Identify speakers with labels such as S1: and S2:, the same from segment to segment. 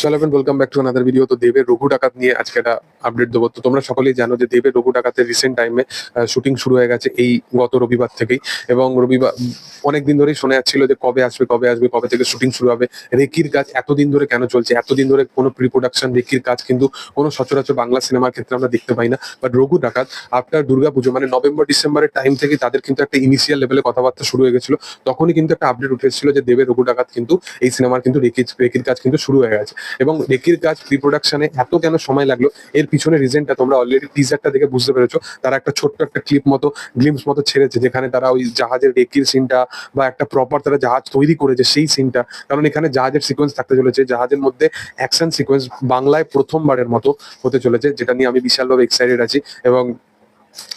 S1: চলো everyone, welcome back to another video. তো দেবের রঘু ডাকাত নিয়ে আজকে একটা আপডেট দেবো। তো তোমরা সকলেই জানো যে দেবের রঘু ডাকাতের রিসেন্ট টাইমে শুটিং শুরু হয়ে গেছে এই গত রবিবার থেকেই। এবং রবিবার অনেকদিন ধরেই শোনা যাচ্ছিল যে কবে আসবে কবে আসবে, কবে থেকে শুটিং শুরু হবে। রেকির কাজ এতদিন ধরে কেন চলছে, এতদিন ধরে কোনো প্রি প্রোডাকশন রেকির কাজ কিন্তু কোনো সচরাচর বাংলা সিনেমার ক্ষেত্রে আমরা দেখতে পাই না। বাট রঘু ডাকাত আফটার দুর্গাপুজো মানে নভেম্বর ডিসেম্বরের টাইম থেকে তাদের কিন্তু একটা ইনিশিয়াল লেভেলে কথাবার্তা শুরু হয়ে গেছিল। তখনই কিন্তু একটা আপডেট উঠে এসেছিল যে দেবের রঘু ডাকাত কিন্তু এই সিনেমার কিন্তু রেকির কাজ কিন্তু শুরু হয়ে গেছে। এবং রেকির কাজ প্রি প্রোডাকশনে এত কেন সময় লাগলো, এর পিছনে রিজনটা তোমরা অলরেডি টিজারটা দেখে বুঝতে পেরেছো। তারা একটা ছোট্ট একটা গ্লিমস মতো ছেড়েছে, যেখানে তারা ওই জাহাজের রেকির সিনটা বা একটা প্রপার তারা জাহাজ তৈরি করেছে সেই সিনটা। কারণ এখানে জাহাজের সিকোয়েন্স থাকতে চলেছে, জাহাজের মধ্যে অ্যাকশন সিকোয়েন্স বাংলায় প্রথমবারের মতো হতে চলেছে, যেটা নিয়ে আমি বিশালভাবে এক্সাইটেড আছি। এবং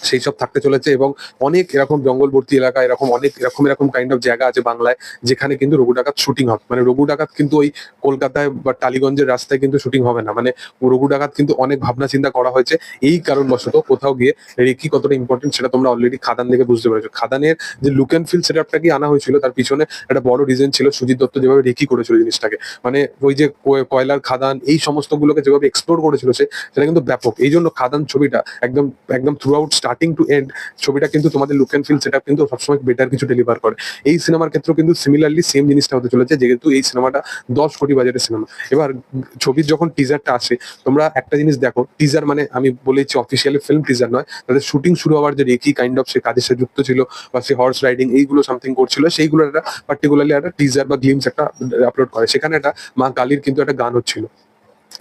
S1: সেই সব থাকতে চলেছে এবং অনেক এরকম জঙ্গলবর্তী এলাকা, এরকম অনেক এরকম কাইন্ড অফ জায়গা আছে বাংলায় যেখানে কিন্তু রঘু ডাকাত শুটিং হবে। মানে রঘু ডাকাত কিন্তু ওই কলকাতায় বা টালিগঞ্জের রাস্তায় কিন্তু শুটিং হবে না। মানে রঘু ডাকাত কিন্তু অনেক ভাবনা চিন্তা করা হয়েছে এই কারণবশত কোথাও গিয়ে রেকি কতটা ইম্পর্টেন্ট সেটা তোমরা অলরেডি খাদান দেখে বুঝতে পেরেছো। খাদানের যে লুক অ্যান্ড ফিল সেটআপটা কি আনা হয়েছিল, তার পিছনে একটা বড় রিজন ছিল সুজিত দত্ত যেভাবে রেকি করেছিল জিনিসটাকে। মানে ওই যে কয়লার খাদান এই সমস্ত গুলোকে যেভাবে এক্সপ্লোর করেছিল সেটা কিন্তু ব্যাপক। এই জন্য খাদান ছবিটা একদম একদম throughout starting to end ছবিটা কিন্তু তোমাদের লুক অ্যান্ড ফিল সেটআপ কিন্তু সবসময় বেটার কিছু ডেলিভার করে। এই সিনেমার ক্ষেত্রেও কিন্তু সিমিলারলি সেম জিনিসটা হতে চলেছে, যেহেতু এই সিনেমাটা 10 কোটি বাজেটের সিনেমা। এবার ছবির যখন টিজারটা আসে, তোমরা একটা জিনিস দেখো, টিজার মানে আমি বলেছি অফিসিয়ালি ফিল্ম টিজার নয়, তাদের শুটিং শুরু হওয়ার যে রেকি কাইন্ড অফ সে কাজের সাথে যুক্ত ছিল বা সে হর্স রাইডিং এইগুলো সামথিং করছিল, সেইগুলো একটা পার্টিকুলারলি একটা টিজার বা গ্লিমস একটা আপলোড করে। সেখানে একটা মা কালীর কিন্তু একটা গান হচ্ছিল।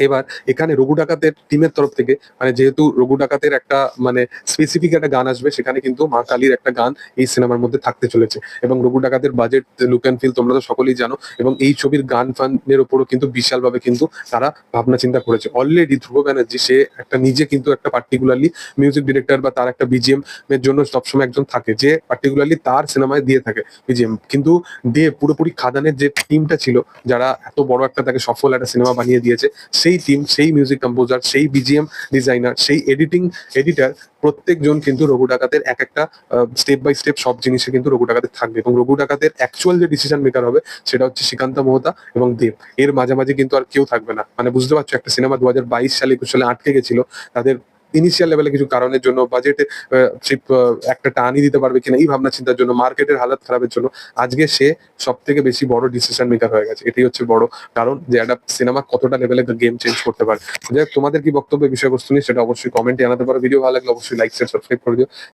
S1: এবার এখানে রঘু ডাকাতের টিমের তরফ থেকে, মানে যেহেতু রঘু ডাকাতের একটা মানে স্পেসিফিক একটা গান আসবে, সেখানে কিন্তু মা কালীর একটা গান এই সিনেমার মধ্যে থাকতে চলেছে। এবং রঘু ডাকাতের বাজেট, লুক অ্যান্ড ফিল তোমরা তো সকলেই জানো। এবং এই ছবির গান ফানের উপরও কিন্তু বিশালভাবে কিন্তু তারা ভাবনা চিন্তা করেছে। অলরেডি ধ্রুব ব্যানার্জি সে একটা নিজে কিন্তু একটা পার্টিকুলারলি মিউজিক ডিরেক্টর বা তার একটা বিজিএম এর জন্য সবসময় একজন থাকে যে পার্টিকুলারলি তার সিনেমায় দিয়ে থাকে বিজিএম। কিন্তু দিয়ে পুরোপুরি খাদানের যে টিমটা ছিল, যারা এত বড় একটা তাকে সফল একটা সিনেমা বানিয়ে দিয়েছে, সেই টিম, সেই মিউজিক কম্পোজার, সেই বিজিএম ডিজাইনার, সেই এডিটার, প্রত্যেকজন কিন্তু রঘু ডাকাতের এক একটা স্টেপ বাই স্টেপ সব জিনিসে কিন্তু রঘু ডাকাতের থাকবে। এবং রঘু ডাকাতের অ্যাকচুয়াল যে ডিসিশন মেকার হবে সেটা হচ্ছে শ্রীকান্ত মোহতা এবং দেব। এর মাঝামাঝি কিন্তু আর কেউ থাকবে না। মানে বুঝতে পারছো, একটা সিনেমা 2022 সালে 21 সালে আটকে গেছিল তাদের ইনিশিয়াল লেভেলে কিছু কারণের জন্য, বাজেটে একটা টানই দিতে পারবে কিনা এই ভাবনা চিন্তার জন্য, মার্কেটের হালাত খারাপের জন্য আজকে সে সব থেকে বেশি বড় ডিসিশন মেকার হয়ে গেছে। এটাই হচ্ছে বড় কারণ যে একটা সিনেমা কতটা লেভেলে গেম চেঞ্জ করতে পারে। যাই হোক, তোমাদের কি বক্তব্য বিষয়বস্তু নিয়ে সেটা অবশ্যই কমেন্টে জানাতে পারো। ভিডিও ভালো লাগলে অবশ্যই লাইক শেয়ার সাবস্ক্রাইব করে দিও।